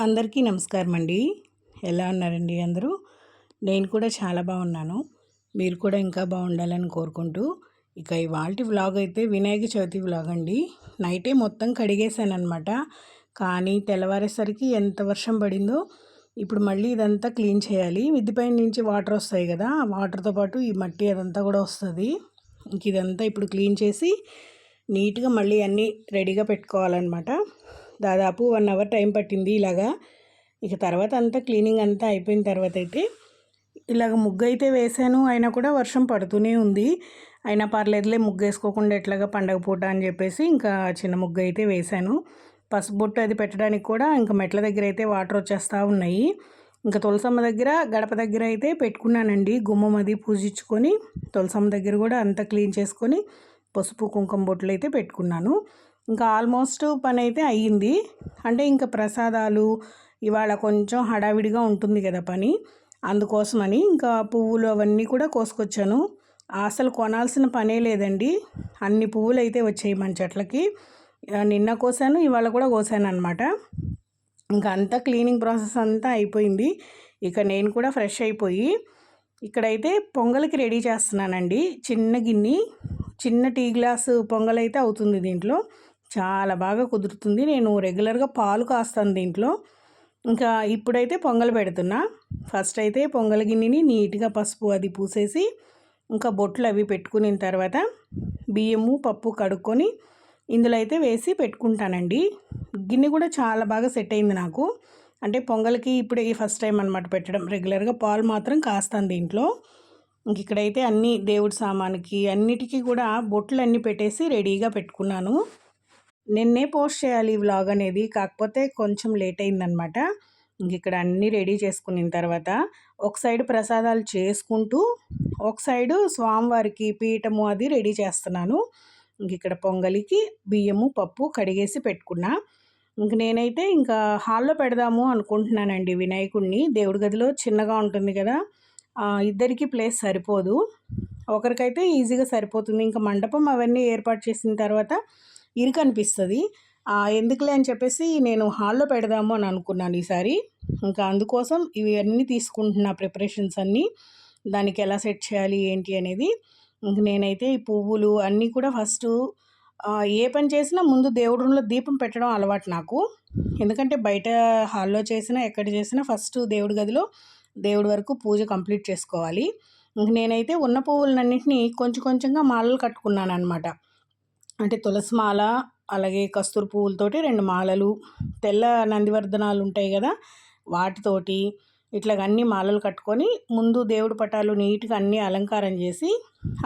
అందరికీ నమస్కారం అండి. ఎలా ఉన్నారండి అందరూ? నేను కూడా చాలా బాగున్నాను. మీరు కూడా ఇంకా బాగుండాలని కోరుకుంటూ, ఇక ఇవాల్టి వ్లాగ్ అయితే వినాయక చవితి వ్లాగ్ అండి. నైటే మొత్తం కడిగేసాననమాట. కానీ తెల్లవారేసరికి ఎంత వర్షం పడిందో, ఇప్పుడు మళ్ళీ ఇదంతా క్లీన్ చేయాలి. మిద్ది పైన నుంచి వాటర్ వస్తాయి కదా, ఆ వాటర్తో పాటు ఈ మట్టి అదంతా కూడా వస్తుంది. ఇంక ఇదంతా ఇప్పుడు క్లీన్ చేసి నీట్గా మళ్ళీ అన్నీ రెడీగా పెట్టుకోవాలన్నమాట. దాదాపు 1 అవర్ టైం పట్టింది ఇలాగా. ఇక తర్వాత అంతా క్లీనింగ్ అంతా అయిపోయిన తర్వాత అయితే ఇలాగ ముగ్గు అయితే వేసాను. అయినా కూడా వర్షం పడుతూనే ఉంది. అయినా పర్లేదులే, ముగ్గు వేసుకోకుండా ఎట్లాగా పండగ పూట అని చెప్పేసి ఇంకా చిన్న ముగ్గు అయితే వేశాను. పసుపు బొట్టు అది పెట్టడానికి కూడా ఇంకా మెట్ల దగ్గర అయితే వాటర్ వచ్చేస్తూ ఉన్నాయి. ఇంకా తులసమ్మ దగ్గర గడప దగ్గర అయితే పెట్టుకున్నానండి. గుమ్మం అది పూజించుకొని తులసమ్మ దగ్గర కూడా అంతా క్లీన్ చేసుకొని పసుపు కుంకుమ బొట్లు అయితే పెట్టుకున్నాను. ఇంకా ఆల్మోస్ట్ పని అయితే అయ్యింది. అంటే ఇంకా ప్రసాదాలు ఇవాళ కొంచెం హడావిడిగా ఉంటుంది కదా పని, అందుకోసమని ఇంకా పువ్వులు అవన్నీ కూడా కోసుకొచ్చాను. అసలు కొనాల్సిన పనే లేదండి, అన్ని పువ్వులు అయితే వచ్చాయి మన చెట్లకి. నిన్న కోసాను, ఇవాళ కూడా కోసాను అనమాట. ఇంకా అంతా క్లీనింగ్ ప్రాసెస్ అంతా అయిపోయింది. ఇక నేను కూడా ఫ్రెష్ అయిపోయి ఇక్కడైతే పొంగల్కి రెడీ చేస్తున్నానండి. చిన్న గిన్నె, చిన్న టీ గ్లాసు పొంగల్ అయితే అవుతుంది దీంట్లో. చాలా బాగా కుదురుతుంది. నేను రెగ్యులర్గా పాలు కాస్తాను దీంట్లో. ఇంకా ఇప్పుడైతే పొంగల్ పెడుతున్నా. ఫస్ట్ అయితే పొంగల్ గిన్నెని నీట్గా పసుపు అది పూసేసి ఇంకా బొట్లు అవి పెట్టుకున్న తర్వాత బియ్యము పప్పు కడుక్కొని ఇందులో అయితే వేసి పెట్టుకుంటానండి. గిన్నె కూడా చాలా బాగా సెట్ అయింది నాకు. అంటే పొంగల్కి ఇప్పుడే ఫస్ట్ టైం అనమాట పెట్టడం. రెగ్యులర్గా పాలు మాత్రం కాస్తాను దీంట్లో. ఇంక ఇక్కడైతే అన్ని దేవుడి సామానికి అన్నిటికీ కూడా బొట్లు అన్నీ పెట్టేసి రెడీగా పెట్టుకున్నాను. నిన్నే పోస్ట్ చేయాలి ఈ వ్లాగ్ అనేది, కాకపోతే కొంచెం లేట్ అయిందనమాట. ఇంక ఇక్కడ అన్నీ రెడీ చేసుకున్న తర్వాత ఒక సైడ్ ప్రసాదాలు చేసుకుంటూ ఒక సైడు స్వామివారికి పీఠము అది రెడీ చేస్తున్నాను. ఇంక ఇక్కడ పొంగలికి బియ్యము పప్పు కడిగేసి పెట్టుకున్నా. ఇంక నేనైతే ఇంకా హాల్లో పెడదాము అనుకుంటున్నానండి వినాయకుడిని. దేవుడి గదిలో చిన్నగా ఉంటుంది కదా, ఇద్దరికి ప్లేస్ సరిపోదు. ఒకరికైతే ఈజీగా సరిపోతుంది. ఇంకా మండపం అవన్నీ ఏర్పాటు చేసిన తర్వాత ఇరుకు అనిపిస్తుంది. ఎందుకులే అని చెప్పేసి నేను హాల్లో పెడదాము అని అనుకున్నాను ఈసారి. ఇంకా అందుకోసం ఇవన్నీ తీసుకుంటున్నా, ప్రిపరేషన్స్ అన్నీ, దానికి ఎలా సెట్ చేయాలి ఏంటి అనేది. ఇంక నేనైతే ఈ పువ్వులు అన్నీ కూడా ఫస్ట్ ఏ పని చేసినా ముందు దేవుడి రూమ్లో దీపం పెట్టడం అలవాటు నాకు. ఎందుకంటే బయట హాల్లో చేసినా ఎక్కడ చేసినా ఫస్ట్ దేవుడి గదిలో దేవుడి వరకు పూజ కంప్లీట్ చేసుకోవాలి. ఇంక నేనైతే ఉన్న పువ్వులన్నింటినీ కొంచెం కొంచెంగా మాలలు కట్టుకున్నాను అనమాట. అంటే తులసి మాల, అలాగే కస్తూరి పువ్వులతోటి 2 మాలలు, తెల్ల నందివర్ధనాలు ఉంటాయి కదా వాటితోటి ఇట్లాగ అన్ని మాలలు కట్టుకొని ముందు దేవుడి పటాలు నీట్గా అన్నీ అలంకారం చేసి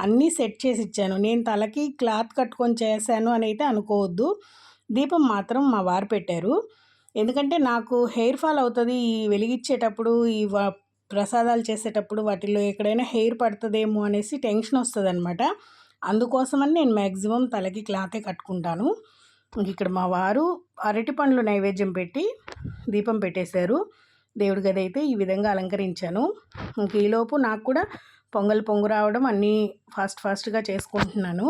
అన్నీ సెట్ చేసి ఇచ్చాను. నేను తలకి క్లాత్ కట్టుకొని చేశాను అని అయితే అనుకోవద్దు. దీపం మాత్రం మా వారు పెట్టారు. ఎందుకంటే నాకు హెయిర్ ఫాల్ అవుతుంది ఈ వెలిగించేటప్పుడు, ఈ ప్రసాదాలు చేసేటప్పుడు వాటిల్లో ఎక్కడైనా హెయిర్ పడుతుందేమో అనేసి టెన్షన్ వస్తుంది అనమాట. అందుకోసమని నేను మ్యాక్సిమం తలకి క్లాతే కట్టుకుంటాను. ఇక్కడ మా వారు అరటి పండ్లు నైవేద్యం పెట్టి దీపం పెట్టేశారు. దేవుడి గది అయితే ఈ విధంగా అలంకరించాను. ఇంక ఈలోపు నాకు కూడా పొంగు రావడం అన్నీ ఫాస్ట్గా చేసుకుంటున్నాను.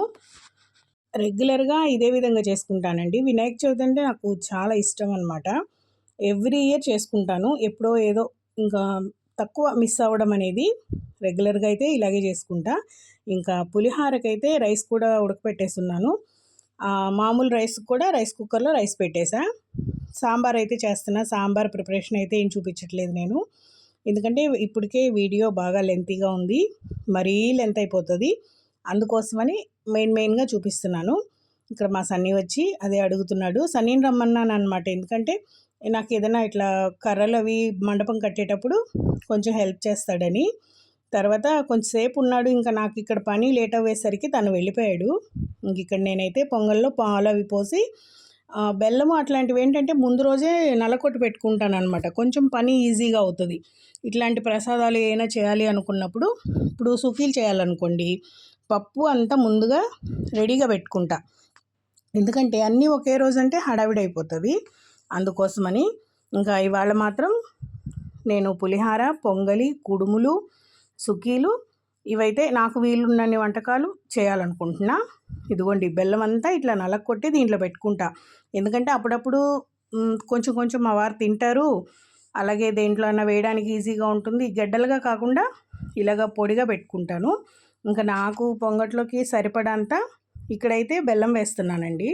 రెగ్యులర్గా ఇదే విధంగా చేసుకుంటానండి. వినాయక చవితి అంటే నాకు చాలా ఇష్టం అనమాట. ఎవ్రీ ఇయర్ చేసుకుంటాను. ఎప్పుడో ఏదో ఇంకా తక్కువ మిస్ అవ్వడం అనేది. రెగ్యులర్గా అయితే ఇలాగే చేసుకుంటా. ఇంకా పులిహారకైతే రైస్ కూడా ఉడకపెట్టేస్తున్నాను. మామూలు రైస్ కూడా రైస్ కుక్కర్లో రైస్ పెట్టేసా. సాంబార్ అయితే చేస్తున్నా. సాంబార్ ప్రిపరేషన్ అయితే ఏం చూపించట్లేదు నేను, ఎందుకంటే ఇప్పటికే వీడియో బాగా లెంతీగా ఉంది, మరీ లెంత్ అయిపోతుంది. అందుకోసమని మెయిన్గా చూపిస్తున్నాను. ఇక్కడ మా సన్నీ వచ్చి అదే అడుగుతున్నాడు. సన్నీని రమ్మన్నాను అనమాట. ఎందుకంటే నాకు ఏదైనా ఇట్లా కర్రలు అవి మండపం కట్టేటప్పుడు కొంచెం హెల్ప్ చేస్తాడని. తర్వాత కొంచెంసేపు ఉన్నాడు. ఇంకా నాకు ఇక్కడ పని లేట్ అయ్యేసరికి తను వెళ్ళిపోయాడు. ఇంక ఇక్కడ నేనైతే పొంగల్లో పాలు అవి పోసి బెల్లము అట్లాంటివి ఏంటంటే ముందు రోజే నలకొట్టు పెట్టుకుంటాను అనమాట. కొంచెం పని ఈజీగా అవుతుంది. ఇట్లాంటి ప్రసాదాలు ఏమైనా చేయాలి అనుకున్నప్పుడు, ఇప్పుడు సుఖీలు చేయాలనుకోండి, పప్పు అంతా ముందుగా రెడీగా పెట్టుకుంటా. ఎందుకంటే అన్నీ ఒకే రోజు అంటే హడావిడైపోతుంది. అందుకోసమని ఇంకా ఇవాళ మాత్రం నేను పులిహార, పొంగలి, కుడుములు, సుఖీలు ఇవైతే నాకు వీలున్నన్ని వంటకాలు చేయాలనుకుంటున్నా. ఇదిగోండి బెల్లం అంతా ఇట్లా నలగొట్టి దీంట్లో పెట్టుకుంటా. ఎందుకంటే అప్పుడప్పుడు కొంచెం కొంచెం మా వారు తింటారు. అలాగే దేంట్లో అన్నా వేయడానికి ఈజీగా ఉంటుంది. గడ్డలుగా కాకుండా ఇలాగ పొడిగా పెట్టుకుంటాను. ఇంకా నాకు పొంగట్లోకి సరిపడంత ఇక్కడైతే బెల్లం వేస్తున్నానండి.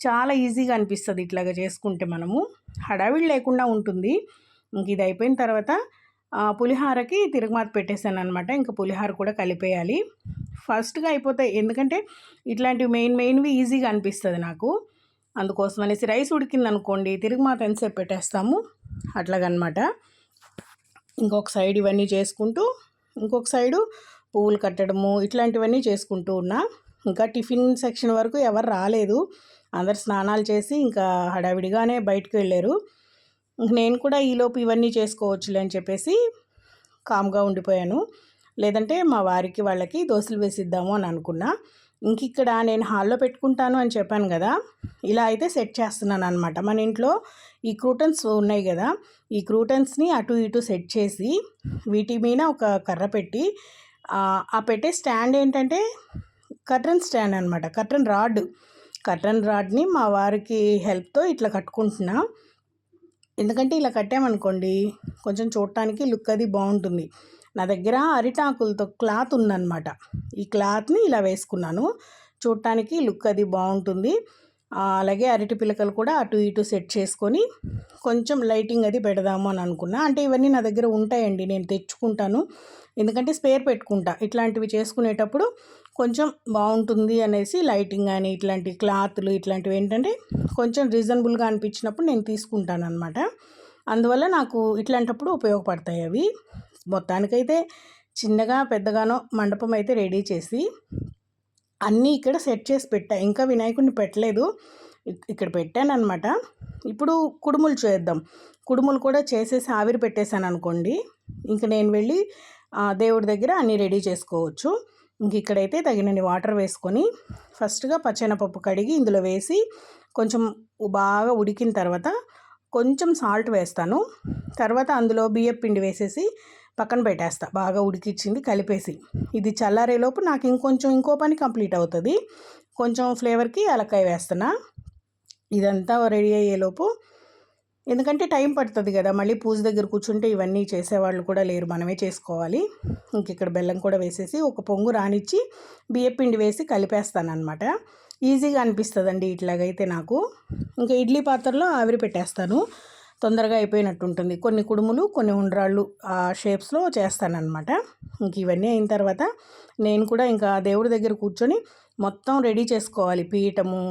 చాలా ఈజీగా అనిపిస్తుంది ఇట్లాగ చేసుకుంటే, మనము హడావిడి లేకుండా ఉంటుంది. ఇంక ఇది అయిపోయిన తర్వాత పులిహారకి తిరగమాత పెట్టేశాననమాట. ఇంకా పులిహార కూడా కలిపేయాలి. ఫాస్ట్గా అయిపోతాయి, ఎందుకంటే ఇట్లాంటివి మెయిన్వి ఈజీగా అనిపిస్తుంది నాకు. అందుకోసం అనేసి రైస్ ఉడికిందనుకోండి తిరగమాత ఎంతసేపు పెట్టేస్తాము, అట్లాగనమాట. ఇంకొక సైడ్ ఇవన్నీ చేసుకుంటూ ఇంకొక సైడు పువ్వులు కట్టడము ఇట్లాంటివన్నీ చేసుకుంటూ ఉన్నా. ఇంకా టిఫిన్ సెక్షన్ వరకు ఎవరు రాలేదు, అందరు స్నానాలు చేసి ఇంకా హడావిడిగానే బయటకు వెళ్ళారు. నేను కూడా ఈలోపు ఇవన్నీ చేసుకోవచ్చులే అని చెప్పేసి కామ్గా ఉండిపోయాను. లేదంటే మా వారికి వాళ్ళకి దోశలు వేసిద్దాము అని అనుకున్నా. ఇంక ఇక్కడ నేను హాల్లో పెట్టుకుంటాను అని చెప్పాను కదా, ఇలా అయితే సెట్ చేస్తున్నాను అనమాట. మన ఇంట్లో ఈ క్రూటన్స్ ఉన్నాయి కదా, ఈ క్రూటన్స్ని అటు ఇటు సెట్ చేసి వీటి మీద ఒక కర్ర పెట్టి ఆ పెట్టే స్టాండ్ ఏంటంటే కర్టన్ స్టాండ్ అనమాట. కర్టన్ రాడ్ని మా వారికి హెల్ప్తో ఇట్లా కట్టుకుంటున్నా. ఎందుకంటే ఇలా కట్టామనుకోండి కొంచెం చూడటానికి లుక్ అది బాగుంటుంది. నా దగ్గర అరిటాకులతో క్లాత్ ఉందన్నమాట. ఈ క్లాత్ని ఇలా వేసుకున్నాను, చూడటానికి లుక్ అది బాగుంటుంది. అలాగే అరటి పిలకలు కూడా అటు ఇటు సెట్ చేసుకొని కొంచెం లైటింగ్ అది పెడదాము అని అనుకున్నా. అంటే ఇవన్నీ నా దగ్గర ఉంటాయండి, నేను తెచ్చుకుంటాను. ఎందుకంటే స్పేర్ పెట్టుకుంటా ఇట్లాంటివి చేసుకునేటప్పుడు, కొంచెం బాగుంటుంది అనేసి. లైటింగ్ అని ఇట్లాంటి క్లాత్లు ఇట్లాంటివి ఏంటంటే కొంచెం రీజనబుల్గా అనిపించినప్పుడు నేను తీసుకుంటాను అనమాట. అందువల్ల నాకు ఇట్లాంటప్పుడు ఉపయోగపడతాయి అవి. మొత్తానికైతే చిన్నగా పెద్దగానో మండపం అయితే రెడీ చేసి అన్నీ ఇక్కడ సెట్ చేసి పెట్టా. ఇంకా వినాయకుడిని పెట్టలేదు, ఇక్కడ పెట్టాను అనమాట. ఇప్పుడు కుడుములు చేద్దాం. కుడుములు కూడా చేసేసి ఆవిరి పెట్టేశాను అనుకోండి, ఇంక నేను వెళ్ళి దేవుడి దగ్గర అన్నీ రెడీ చేసుకోవచ్చు. ఇంక ఇక్కడైతే తగినన్ని వాటర్ వేసుకొని ఫస్ట్గా పచ్చెనపప్పు కడిగి ఇందులో వేసి కొంచెం బాగా ఉడికిన తర్వాత కొంచెం సాల్ట్ వేస్తాను. తర్వాత అందులో బియ్యం పిండి వేసేసి పక్కన పెట్టేస్తా. బాగా ఉడికిచ్చింది కలిపేసి ఇది చల్లారేలోపు నాకు ఇంకో పని కంప్లీట్ అవుతుంది. కొంచెం ఫ్లేవర్కి యాలక్కాయ వేస్తున్నా. ఇదంతా రెడీ అయ్యేలోపు, ఎందుకంటే టైం పడుతుంది కదా, మళ్ళీ పూజ దగ్గర కూర్చుంటే ఇవన్నీ చేసేవాళ్ళు కూడా లేరు, మనమే చేసుకోవాలి. ఇంక ఇక్కడ బెల్లం కూడా వేసేసి ఒక పొంగు రానిచ్చి బియ్యపిండి వేసి కలిపేస్తానమాట. ఈజీగా అనిపిస్తుందండి ఇట్లాగైతే నాకు. ఇంకా ఇడ్లీ పాత్రలో ఆవిరి పెట్టేస్తాను, తొందరగా అయిపోయినట్టు ఉంటుంది. కొన్ని కుడుములు కొన్ని ఉండ్రాళ్ళు ఆ షేప్స్లో చేస్తానన్నమాట. ఇంక ఇవన్నీ అయిన తర్వాత నేను కూడా ఇంకా దేవుడి దగ్గర కూర్చొని మొత్తం రెడీ చేసుకోవాలి. పీఠము,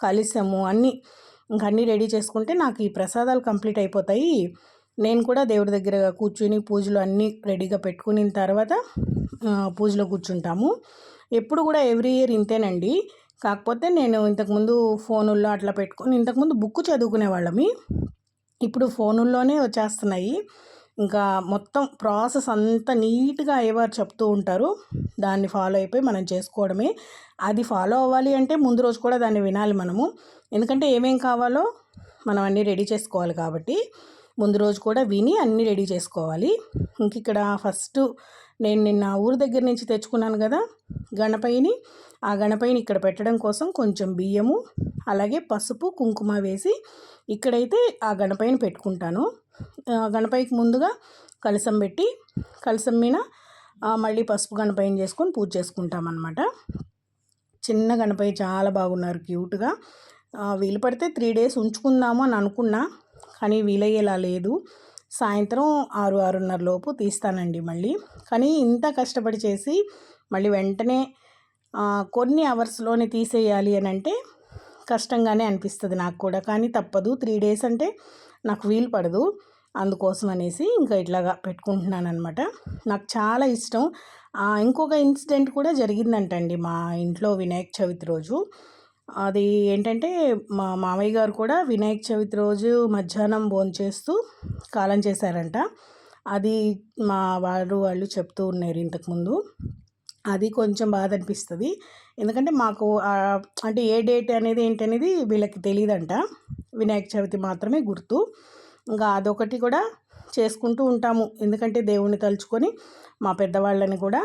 కలశము అన్నీ రెడీ చేసుకుంటే నాకు ఈ ప్రసాదాలు కంప్లీట్ అయిపోతాయి. నేను కూడా దేవుడి దగ్గర కూర్చుని పూజలు అన్నీ రెడీగా పెట్టుకున్న తర్వాత పూజలో కూర్చుంటాము. ఎప్పుడు కూడా ఎవ్రీ ఇయర్ ఇంతేనండి. కాకపోతే నేను ఇంతకుముందు ఫోనుల్లో అట్లా పెట్టుకొని, ఇంతకుముందు బుక్ చదువుకునేవాళ్ళమి, ఇప్పుడు ఫోనుల్లోనే వచ్చేస్తున్నాయి. ఇంకా మొత్తం ప్రాసెస్ అంతా నీట్గా అయ్యేవారు చెప్తూ ఉంటారు, దాన్ని ఫాలో అయిపోయి మనం చేసుకోవడమే. అది ఫాలో అవ్వాలి అంటే ముందు రోజు కూడా దాన్ని వినాలి మనము, ఎందుకంటే ఏమేం కావాలో మనం అన్నీ రెడీ చేసుకోవాలి కాబట్టి ముందు రోజు కూడా విని అన్నీ రెడీ చేసుకోవాలి. ఇంక ఇక్కడ ఫస్ట్ నేను నిన్న ఊరు దగ్గర నుంచి తెచ్చుకున్నాను కదా గణపయ్యని, ఆ గణపయ్యని ఇక్కడ పెట్టడం కోసం కొంచెం బియ్యము అలాగే పసుపు కుంకుమ వేసి ఇక్కడైతే ఆ గణపయ్యని పెట్టుకుంటాను. గణపయ్యకి ముందుగా కలశం పెట్టి కలశం మీద మళ్ళీ పసుపు గణపయ్యని చేసుకొని పూజ చేసుకుంటామన్నమాట. చిన్న గణపయ్య చాలా బాగున్నారు, క్యూట్గా. వీలు పడితే 3 days ఉంచుకుందాము అని అనుకున్నా, కానీ వీలయ్యేలా లేదు. సాయంత్రం 6-6:30 లోపు తీస్తానండి మళ్ళీ. కానీ ఇంత కష్టపడి చేసి మళ్ళీ వెంటనే కొన్ని అవర్స్లోనే తీసేయాలి అని అంటే కష్టంగానే అనిపిస్తుంది నాకు కూడా. కానీ తప్పదు, 3 days అంటే నాకు వీలు పడదు. అందుకోసం అనేసి ఇంకా ఇట్లాగా పెట్టుకుంటున్నాను అనమాట. నాకు చాలా ఇష్టం. ఇంకొక ఇన్సిడెంట్ కూడా జరిగిందంటండి మా ఇంట్లో వినాయక చవితి రోజు. అది ఏంటంటే మా మామయ్య గారు కూడా వినాయక చవితి రోజు మధ్యాహ్నం భోంచేస్తూ కాలం చేశారంట. అది మా వాళ్ళు చెప్తూ ఉన్నారు ఇంతకుముందు. అది కొంచెం బాధ అనిపిస్తుంది, ఎందుకంటే మాకు అంటే ఏ డేట్ అనేది ఏంటనేది వీళ్ళకి తెలియదంట. వినాయక చవితి మాత్రమే గుర్తు. ఇంకా అదొకటి కూడా చేసుకుంటూ ఉంటాము, ఎందుకంటే దేవుణ్ణి తలుచుకొని మా పెద్దవాళ్ళని కూడా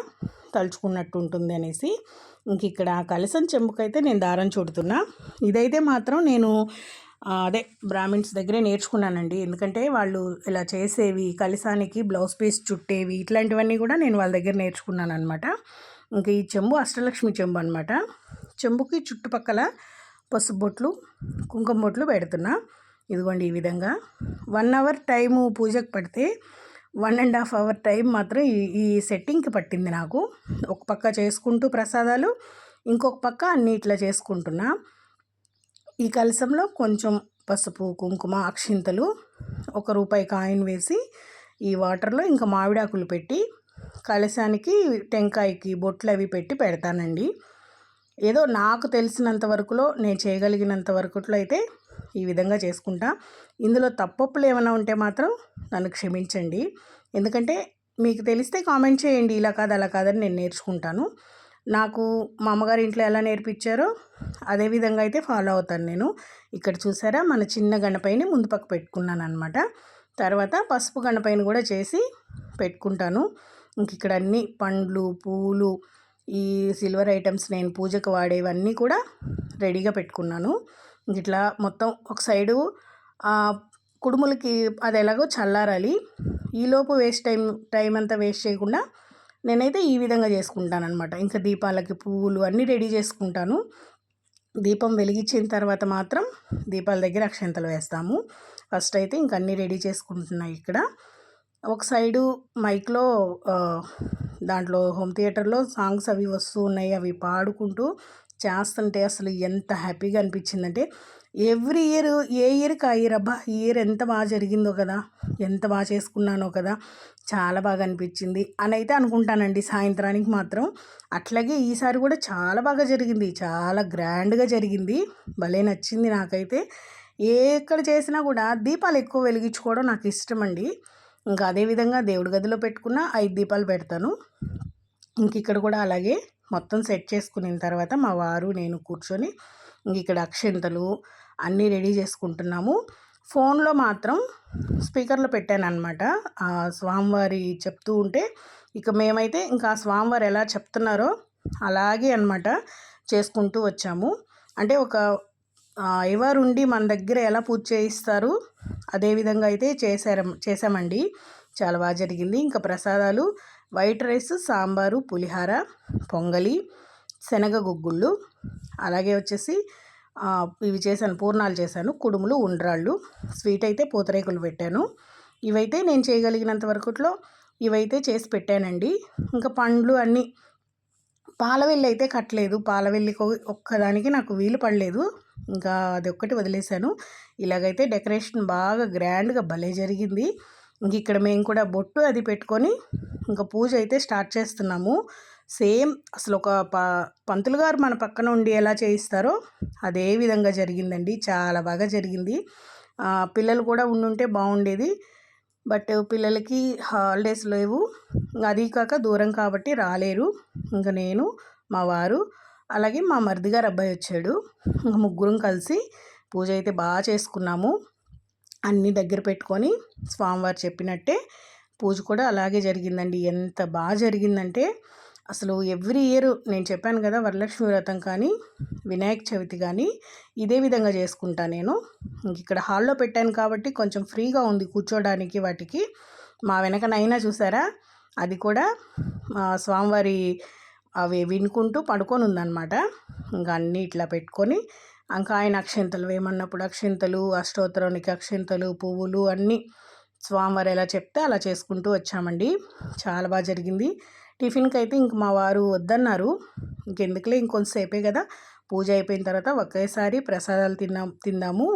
తలుచుకున్నట్టు ఉంటుంది అనేసి. ఇంక ఇక్కడ కలసం చెంబుకైతే నేను దారం చుడుతున్నా. ఇదైతే మాత్రం నేను అదే బ్రాహ్మిన్స్ దగ్గరే నేర్చుకున్నానండి. ఎందుకంటే వాళ్ళు ఇలా చేసేవి, కలశానికి బ్లౌజ్ పీస్ చుట్టేవి ఇట్లాంటివన్నీ కూడా నేను వాళ్ళ దగ్గర నేర్చుకున్నాననమాట. ఇంక ఈ చెంబు అష్టలక్ష్మి చెంబు అనమాట. చెంబుకి చుట్టుపక్కల పసుపు బొట్లు, కుంకుమ బొట్లు పెడుతున్నా. ఇదిగోండి ఈ విధంగా 1 అవర్ టైము పూజకు పడితే 1.5 అవర్ టైం మాత్రం ఈ సెట్టింగ్కి పట్టింది నాకు. ఒక పక్క చేసుకుంటూ ప్రసాదాలు, ఇంకొక పక్క అన్నీ ఇట్లా చేసుకుంటున్నా. ఈ కలశంలో కొంచెం పసుపు, కుంకుమ, అక్షింతలు, ₹1 కాయిన్ వేసి ఈ వాటర్లో ఇంకా మామిడాకులు పెట్టి కలశానికి టెంకాయకి బొట్లు అవి పెట్టి పెడతానండి. ఏదో నాకు తెలిసినంత వరకులో నేను చేయగలిగినంత వరకులో అయితే ఈ విధంగా చేసుకుంటా. ఇందులో తప్పొప్పులు ఏమైనా ఉంటే మాత్రం నన్ను క్షమించండి. ఎందుకంటే మీకు తెలిస్తే కామెంట్ చేయండి, ఇలా కాదు అలా కాదని నేను నేర్చుకుంటాను. నాకు మా అమ్మగారి ఇంట్లో ఎలా నేర్పించారో అదే విధంగా అయితే ఫాలో అవుతాను నేను. ఇక్కడ చూసారా మన చిన్న గణపైని ముందు పక్క పెట్టుకున్నాను అనమాట. తర్వాత పసుపు గణపైని కూడా చేసి పెట్టుకుంటాను. ఇంక ఇక్కడ అన్ని పండ్లు, పూలు, ఈ సిల్వర్ ఐటమ్స్ నేను పూజకు వాడేవన్నీ కూడా రెడీగా పెట్టుకున్నాను. ఇట్లా మొత్తం ఒక సైడు కుడుములకి అది ఎలాగో చల్లారాలి. ఈలోపు టైం అంతా వేస్ట్ చేయకుండా నేనైతే ఈ విధంగా చేసుకుంటాను అనమాట. ఇంకా దీపాలకి పువ్వులు అన్నీ రెడీ చేసుకుంటాను. దీపం వెలిగించిన తర్వాత మాత్రం దీపాల దగ్గర అక్షంతలు వేస్తాము. ఫస్ట్ అయితే ఇంక అన్నీ రెడీ చేసుకుంటున్నాయి. ఇక్కడ ఒక సైడు మైక్లో దాంట్లో హోమ్ థియేటర్లో సాంగ్స్ అవి వస్తూ ఉన్నాయి. అవి పాడుకుంటూ చేస్తుంటే అసలు ఎంత హ్యాపీగా అనిపించిందంటే, ఎవ్రీ ఇయర్ ఏ ఇయర్కి ఆ ఇయర్ అబ్బా ఈ ఇయర్ ఎంత బాగా జరిగిందో కదా, ఎంత బాగా చేసుకున్నానో కదా, చాలా బాగా అనిపించింది అని అయితే అనుకుంటానండి సాయంత్రానికి మాత్రం. అట్లాగే ఈసారి కూడా చాలా బాగా జరిగింది, చాలా గ్రాండ్గా జరిగింది. భలే నచ్చింది నాకైతే. ఎక్కడ చేసినా కూడా దీపాలు ఎక్కువ వెలిగించుకోవడం నాకు ఇష్టం అండి. ఇంకా అదేవిధంగా దేవుడి గదిలో పెట్టుకున్న 5 దీపాలు పెడతాను. ఇంక ఇక్కడ కూడా అలాగే మొత్తం సెట్ చేసుకున్న తర్వాత మా వారు నేను కూర్చొని ఇంక ఇక్కడ అక్షంతలు అన్నీ రెడీ చేసుకుంటున్నాము. ఫోన్లో మాత్రం స్పీకర్లో పెట్టాను అనమాట. ఆ స్వామివారి చెప్తూ ఉంటే ఇక మేమైతే ఇంకా స్వామివారు ఎలా చెప్తున్నారో అలాగే అనమాట చేసుకుంటూ వచ్చాము. అంటే ఒక ఎవరుండి మన దగ్గర ఎలా పూజ చేయిస్తారు అదేవిధంగా అయితే చేసామండి. చాలా బాగా జరిగింది. ఇంకా ప్రసాదాలు వైట్ రైస్, సాంబారు, పులిహార, పొంగలి, శనగ గుగ్గుళ్ళు, అలాగే వచ్చేసి ఇవి చేశాను, పూర్ణాలు చేశాను, కుడుములు, ఉండ్రాళ్ళు, స్వీట్ అయితే పూతరేకులు పెట్టాను. ఇవైతే నేను చేయగలిగినంత వరకులో ఇవైతే చేసి పెట్టానండి. ఇంకా పండ్లు అన్నీ పాలవెల్లి అయితే కట్టలేదు. పాలవెల్లి ఒక్కదానికి నాకు వీలు పడలేదు. ఇంకా అది ఒక్కటి వదిలేశాను. ఇలాగైతే డెకరేషన్ బాగా గ్రాండ్గా భలే జరిగింది. ఇంక ఇక్కడ మేము కూడా బొట్టు అది పెట్టుకొని ఇంకా పూజ అయితే స్టార్ట్ చేస్తున్నాము. సేమ్ అసలు ఒక పంతులు గారు మన పక్కన ఉండి ఎలా చేయిస్తారో అదే విధంగా జరిగిందండి. చాలా బాగా జరిగింది. పిల్లలు కూడా ఉండుంటే బాగుండేది. బట్ పిల్లలకి హాలిడేస్ లేవు, అది కాక దూరం కాబట్టి రాలేరు. ఇంకా నేను, మా వారు, అలాగే మా మరిది గారు అబ్బాయి వచ్చాడు. ఇంకా ముగ్గురం కలిసి పూజ అయితే బాగా చేసుకున్నాము. అన్నీ దగ్గర పెట్టుకొని స్వామివారు చెప్పినట్టే పూజ కూడా అలాగే జరిగిందండి. ఎంత బాగా జరిగిందంటే అసలు ఎవ్రీ ఇయర్ నేను చెప్పాను కదా, వరలక్ష్మి వ్రతం కానీ వినాయక చవితి కానీ ఇదే విధంగా చేసుకుంటా నేను. ఇక్కడ హాల్లో పెట్టాను కాబట్టి కొంచెం ఫ్రీగా ఉంది కూర్చోడానికి. వాటికి మా వెనకనైనా చూసారా, అది కూడా స్వామివారి అవి వినుకుంటూ పడుకొని ఉందన్నమాట. ఇంకా అన్నీ ఇట్లా పెట్టుకొని ఇంకా ఆయన అక్షంతలు వేయమన్నప్పుడు అక్షంతలు, అష్టోత్తరానికి అక్షంతలు, పువ్వులు అన్నీ స్వామివారు ఎలా చెప్తే అలా చేసుకుంటూ వచ్చామండి. చాలా బాగా జరిగింది. టిఫిన్కి అయితే ఇంక మా వారు వద్దన్నారు. ఇంకెందుకులే ఇంకొంతసేపే కదా, పూజ అయిపోయిన తర్వాత ఒకేసారి ప్రసాదాలు తిందాము,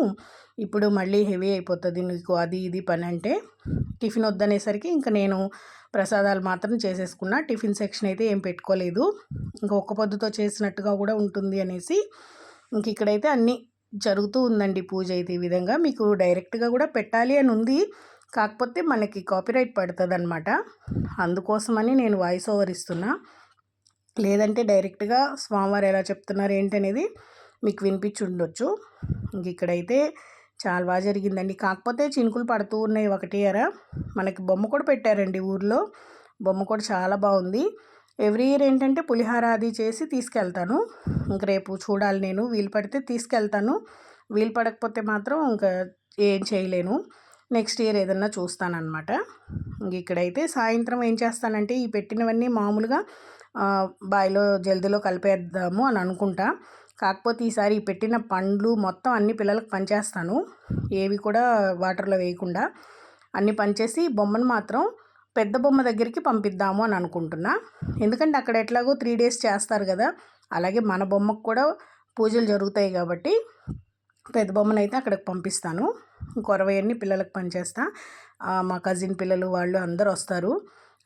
ఇప్పుడు మళ్ళీ హెవీ అయిపోతుంది నీకు అది ఇది పని అంటే టిఫిన్ వద్దనేసరికి ఇంకా నేను ప్రసాదాలు మాత్రం చేసేసుకున్నా. టిఫిన్ సెక్షన్ అయితే ఏం పెట్టుకోలేదు. ఇంకా ఒక్క పొద్దుతో చేసినట్టుగా కూడా ఉంటుంది అనేసి ఇంక ఇక్కడైతే అన్నీ జరుగుతూ ఉందండి పూజ అయితే. ఈ విధంగా మీకు డైరెక్ట్గా కూడా పెట్టాలి అని ఉంది, కాకపోతే మనకి కాపీరైట్ పడుతుంది అనమాట. అందుకోసమని నేను వాయిస్ ఓవర్ ఇస్తున్నా. లేదంటే డైరెక్ట్గా స్వామివారు ఎలా చెప్తున్నారు ఏంటనేది మీకు వినిపించి ఉండొచ్చు. ఇంక ఇక్కడైతే చాలా బాగా జరిగిందండి. కాకపోతే చినుకులు పడుతూ ఉన్నాయి ఒకటి అరా. మనకి బొమ్మ కూడా పెట్టారండి ఊర్లో. బొమ్మ కూడా చాలా బాగుంది. ఎవ్రీ ఇయర్ ఏంటంటే పులిహార అది చేసి తీసుకెళ్తాను. ఇంక రేపు చూడాలి, నేను వీలు పడితే తీసుకెళ్తాను. వీలు పడకపోతే మాత్రం ఇంకా ఏం చేయలేను. నెక్స్ట్ ఇయర్ ఏదన్నా చూస్తానన్నమాట. ఇక్కడైతే సాయంత్రం ఏం చేస్తానంటే ఈ పెట్టినవన్నీ మామూలుగా బాయిలో జల్దీలో కలిపేద్దాము అని అనుకుంటా. కాకపోతే ఈసారి ఈ పెట్టిన పండ్లు మొత్తం అన్ని పిల్లలకు పంచేస్తాను, ఏవి కూడా వాటర్లో వేయకుండా అన్నీ పంచేసి బొమ్మను మాత్రం పెద్ద బొమ్మ దగ్గరికి పంపిద్దాము అని అనుకుంటున్నా. ఎందుకంటే అక్కడ ఎట్లాగో 3 days చేస్తారు కదా, అలాగే మన బొమ్మకు కూడా పూజలు జరుగుతాయి కాబట్టి పెద్ద బొమ్మను అయితే అక్కడికి పంపిస్తాను. కొరవయన్ని పిల్లలకు పంచేస్తా. మా కజిన్ పిల్లలు వాళ్ళు అందరూ వస్తారు.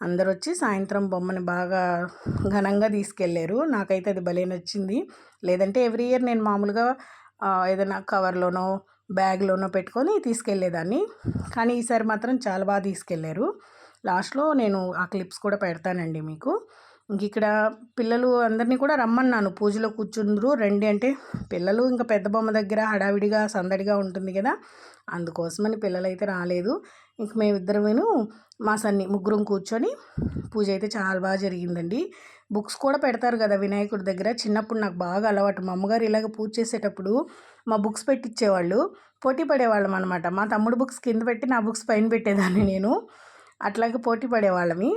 అందరూ వచ్చి సాయంత్రం బొమ్మని బాగా ఘనంగా తీసుకెళ్ళారు. నాకైతే అది భలే నచ్చింది. లేదంటే ఎవ్రీ ఇయర్ నేను మామూలుగా ఏదైనా కవర్లోనో బ్యాగ్లోనో పెట్టుకొని తీసుకెళ్ళేదాన్ని. కానీ ఈసారి మాత్రం చాలా బాగా తీసుకెళ్ళారు. లాస్ట్లో నేను ఆ క్లిప్స్ కూడా పెడతానండి మీకు. ఇక్కడ పిల్లలు అందరినీ కూడా రమ్మన్నాను, పూజలో కూర్చుందరు రండి అంటే పిల్లలు ఇంకా పెద్ద బొమ్మ దగ్గర హడావిడిగా సందడిగా ఉంటుంది కదా, అందుకోసమని పిల్లలైతే రాలేదు. ఇంక మేమిద్దరమేను మా సన్ని ముగ్గురం కూర్చొని పూజ అయితే చాలా బాగా జరిగిందండి. బుక్స్ కూడా పెడతారు కదా వినాయకుడి దగ్గర. చిన్నప్పుడు నాకు బాగా అలవాటు, మా అమ్మగారు ఇలాగ పూజ చేసేటప్పుడు మా బుక్స్ పెట్టించేవాళ్ళు. పోటీ పడేవాళ్ళం అనమాట. మా తమ్ముడు బుక్స్ కింద పెట్టి నా బుక్స్ పైన పెట్టేదాన్ని నేను. అట్లాగే పోటీ పడేవాళ్ళమి.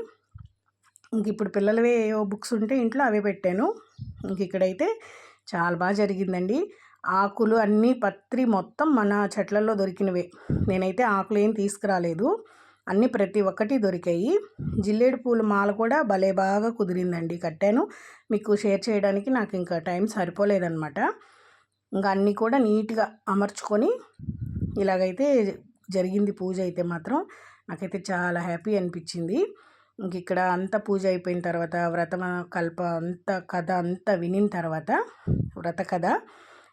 ఇంక ఇప్పుడు పిల్లలవే ఏవో బుక్స్ ఉంటే ఇంట్లో అవే పెట్టాను. ఇంక ఇక్కడైతే చాలా బాగా జరిగిందండి. ఆకులు అన్నీ పత్రి మొత్తం మన చెట్లలో దొరికినవే. నేనైతే ఆకులు ఏం తీసుకురాలేదు, అన్నీ ప్రతి ఒక్కటి దొరికాయి. జిల్లేడు పూల మాల కూడా భలే బాగా కుదిరిందండి, కట్టాను. మీకు షేర్ చేయడానికి నాకు ఇంకా టైం సరిపోలేదన్నమాట. ఇంకా అన్నీ కూడా నీట్గా అమర్చుకొని ఇలాగైతే జరిగింది పూజ. అయితే మాత్రం నాకైతే చాలా హ్యాపీ అనిపించింది. ఇంక ఇక్కడ అంతా పూజ అయిపోయిన తర్వాత కల్ప అంతా కథ అంతా వినిన తర్వాత వ్రత కథ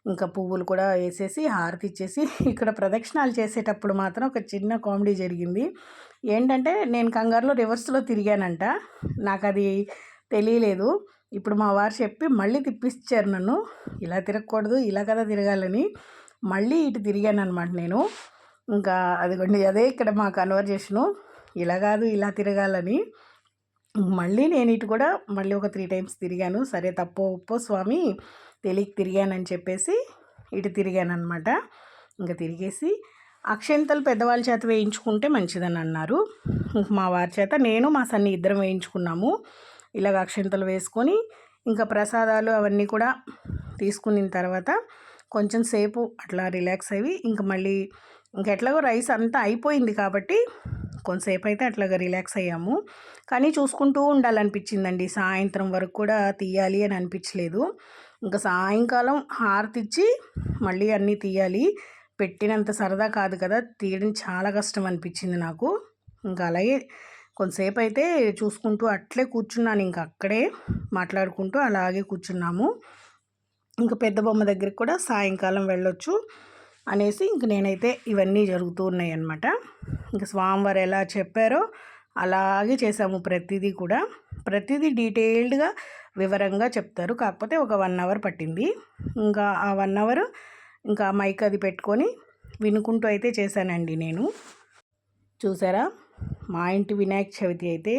ఇంకా పువ్వులు కూడా వేసేసి హారతి ఇచ్చేసి ఇక్కడ ప్రదక్షిణాలు చేసేటప్పుడు మాత్రం ఒక చిన్న కామెడీ జరిగింది. ఏంటంటే నేను కంగారులో రివర్స్లో తిరిగానంట, నాకు అది తెలియలేదు. ఇప్పుడు మా వారు చెప్పి మళ్ళీ తిప్పించారు నన్ను, ఇలా తిరగకూడదు ఇలా కదా తిరగాలని. మళ్ళీ ఇటు తిరిగాను అనమాట నేను. ఇంకా అదిగోండి అదే ఇక్కడ మా కన్వర్జేషను, ఇలా కాదు ఇలా తిరగాలని. మళ్ళీ నేను ఇటు కూడా మళ్ళీ ఒక 3 times తిరిగాను. సరే తప్పో ఒప్పో స్వామి తెలియక తిరిగానని చెప్పేసి ఇటు తిరిగాను అనమాట. ఇంకా తిరిగేసి అక్షంతలు పెద్దవాళ్ళ చేత వేయించుకుంటే మంచిదని అన్నారు. మా వారి చేత నేను మా సన్ని ఇద్దరం వేయించుకున్నాము. ఇలాగ అక్షంతలు వేసుకొని ఇంకా ప్రసాదాలు అవన్నీ కూడా తీసుకున్న తర్వాత కొంచెం సేపు అట్లా రిలాక్స్ అయ్యి ఇంకా మళ్ళీ ఎట్లాగో రైస్ అంతా అయిపోయింది కాబట్టి కొంతసేపు అయితే అట్లాగా రిలాక్స్ అయ్యాము. కానీ చూసుకుంటూ ఉండాలనిపించిందండి, సాయంత్రం వరకు కూడా తీయాలి అని అనిపించలేదు. ఇంకా సాయంకాలం హారతి ఇచ్చి మళ్ళీ అన్నీ తీయాలి, పెట్టినంత సరదా కాదు కదా, తీయడం చాలా కష్టం అనిపించింది నాకు. ఇంకా అలాగే కొంతసేపు అయితే చూసుకుంటూ అట్లే కూర్చున్నాను. ఇంకా అక్కడే మాట్లాడుకుంటూ అలాగే కూర్చున్నాము. ఇంకా పెద్ద బొమ్మ దగ్గరికి కూడా సాయంకాలం వెళ్ళొచ్చు అనేసి ఇంక నేనైతే ఇవన్నీ జరుగుతూ ఉన్నాయి అన్నమాట. ఇంక స్వామివారు ఎలా చెప్పారో అలాగే చేసాము. ప్రతిదీ డీటెయిల్డ్గా వివరంగా చెప్తారు. కాకపోతే ఒక 1 hour పట్టింది. ఇంకా ఆ 1 hour ఇంకా మైక్ అది పెట్టుకొని వినుకుంటూ అయితే చేశానండి నేను. చూసారా, మా ఇంటి వినాయక చవితి అయితే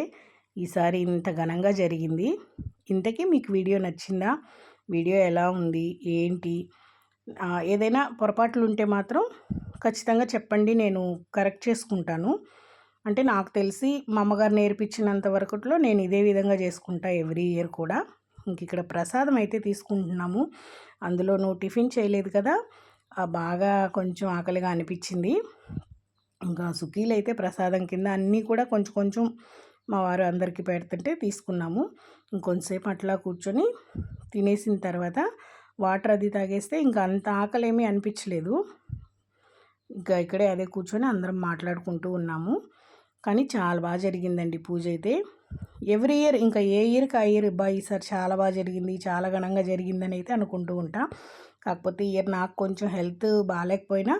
ఈసారి ఇంత ఘనంగా జరిగింది. ఇంతకీ మీకు వీడియో నచ్చిందా? వీడియో ఎలా ఉంది ఏంటి? ఏదైనా పొరపాట్లు ఉంటే మాత్రం ఖచ్చితంగా చెప్పండి, నేను కరెక్ట్ చేసుకుంటాను. అంటే నాకు తెలిసి మా అమ్మగారు నేర్పించినంత వరకులో నేను ఇదే విధంగా చేసుకుంటా ఎవ్రీ ఇయర్ కూడా. ఇంక ఇక్కడ ప్రసాదం అయితే తీసుకుంటున్నాము. అందులోనూ టిఫిన్ చేయలేదు కదా, బాగా కొంచెం ఆకలిగా అనిపించింది. ఇంకా సుఖీలు అయితే ప్రసాదం కింద అన్నీ కూడా కొంచెం కొంచెం మా వారు అందరికీ పెడుతుంటే తీసుకున్నాము. ఇంకొంతసేపు అట్లా కూర్చొని తినేసిన తర్వాత వాటర్ అది తాగేస్తే ఇంకా అంత ఆకలి ఏమీ అనిపించలేదు. ఇంకా ఇక్కడే అదే కూర్చొని అందరం మాట్లాడుకుంటూ ఉన్నాము. కానీ చాలా బాగా జరిగిందండి పూజ అయితే. ఎవ్రీ ఇయర్ ఇంకా ఏ ఇయర్కి ఆ ఇయర్ ఈసారి చాలా బాగా జరిగింది, చాలా ఘనంగా జరిగిందని అయితే అనుకుంటూ ఉంటా. కాకపోతే ఇయర్ నాకు కొంచెం హెల్త్ బాగాలేకపోయినా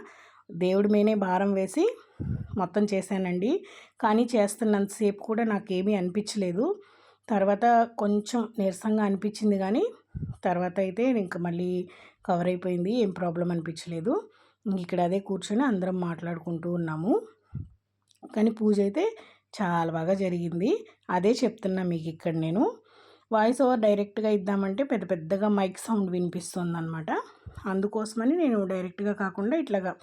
దేవుడి మీనే భారం వేసి మొత్తం చేశానండి. కానీ చేస్తున్నంతసేపు కూడా నాకేమీ అనిపించలేదు. తర్వాత కొంచెం నీరసంగా అనిపించింది, కానీ తర్వాత అయితే ఇంకా మళ్ళీ కవర్ అయిపోయింది, ఏం ప్రాబ్లం అనిపించలేదు. ఇక్కడ అదే కూర్చొని అందరం మాట్లాడుకుంటూ ఉన్నాము. కానీ పూజ అయితే చాలా బాగా జరిగింది. అదే చెప్తున్నా మీకు. ఇక్కడ నేను వాయిస్ ఓవర్ డైరెక్ట్గా ఇద్దామంటే పెద్దగా మైక్ సౌండ్ వినిపిస్తుంది అనమాట. అందుకోసమని నేను డైరెక్ట్గా కాకుండా ఇట్లాగా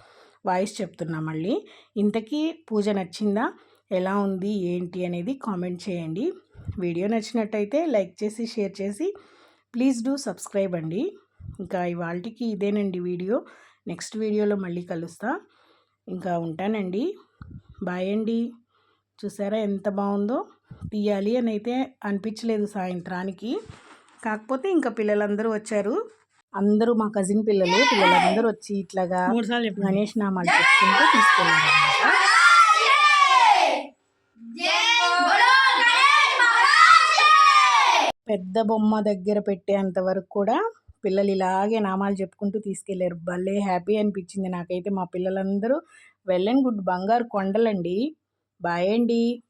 వాయిస్ చెప్తున్నా. మళ్ళీ ఇంతకీ పూజ నచ్చిందా, ఎలా ఉంది ఏంటి అనేది కామెంట్ చేయండి. వీడియో నచ్చినట్టయితే లైక్ చేసి షేర్ చేసి ప్లీజ్ డూ సబ్స్క్రైబ్ అండి. ఇంకా ఇవాళకి ఇదేనండి వీడియో. నెక్స్ట్ వీడియోలో మళ్ళీ కలుస్తా. ఇంకా ఉంటానండి. బాయ్ అండి. చూసారా ఎంత బాగుందో. తీయాలి అని అయితే అనిపించలేదు సాయంత్రానికి. కాకపోతే ఇంకా పిల్లలందరూ వచ్చారు. అందరూ మా కజిన్ పిల్లలందరూ వచ్చి ఇట్లాగా గణేష్ నామాలు చెప్పుకుంటూ తీసుకెళ్ళారు అనమాట. పెద్ద బొమ్మ దగ్గర పెట్టేంత వరకు కూడా పిల్లలు ఇలాగే నామాలు చెప్పుకుంటూ తీసుకెళ్లారు. భలే హ్యాపీ అనిపించింది నాకైతే. మా పిల్లలందరూ వెల్ అండ్ గుడ్ బంగారు కొండలండి. బాయ్ అండి.